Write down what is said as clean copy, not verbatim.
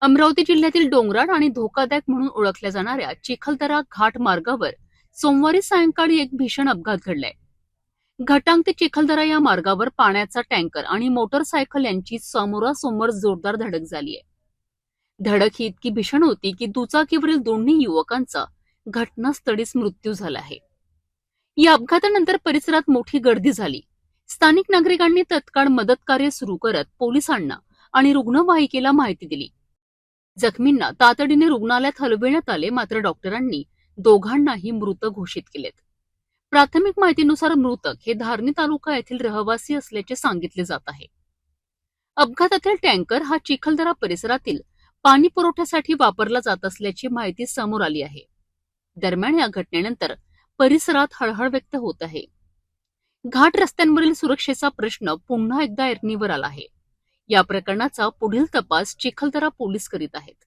अमरावती जिल्ह्यातील डोंगराळ आणि धोकादायक म्हणून ओळखल्या जाणाऱ्या चिखलदरा घाट मार्गावर सोमवारी सायंकाळी एक भीषण अपघात घडलाय. घटांग ते चिखलदरा या मार्गावर पाण्याचा टँकर आणि मोटरसायकल यांची समोरासमोर जोरदार धडक झालीय. धडक ही इतकी भीषण होती की दुचाकीवरील दोन्ही युवकांचा घटनास्थळीच मृत्यू झाला आहे. या अपघातानंतर परिसरात मोठी गर्दी झाली. स्थानिक नागरिकांनी तत्काळ मदतकार्य सुरू करत पोलिसांना आणि रुग्णवाहिकेला माहिती दिली. जखमींना तातडीने रुग्णालयात हलविण्यात आले, मात्र डॉक्टरांनी दोघांनाही मृत घोषित केलेत. प्राथमिक माहितीनुसार मृतक हे धारणी तालुका येथील रहिवासी असल्याचे सांगितले जात आहे. अपघातातील टँकर हा चिखलदरा परिसरातील पाणी पुरवठ्यासाठी वापरला जात असल्याची माहिती समोर आली आहे. दरम्यान या घटनेनंतर परिसरात हळहळ व्यक्त होत आहे. घाट रस्त्यांवरील सुरक्षेचा प्रश्न पुन्हा एकदा ऐरणीवर आला आहे. या प्रकरणाचा पुढील तपास चिखलदरा पोलीस करीत आहेत.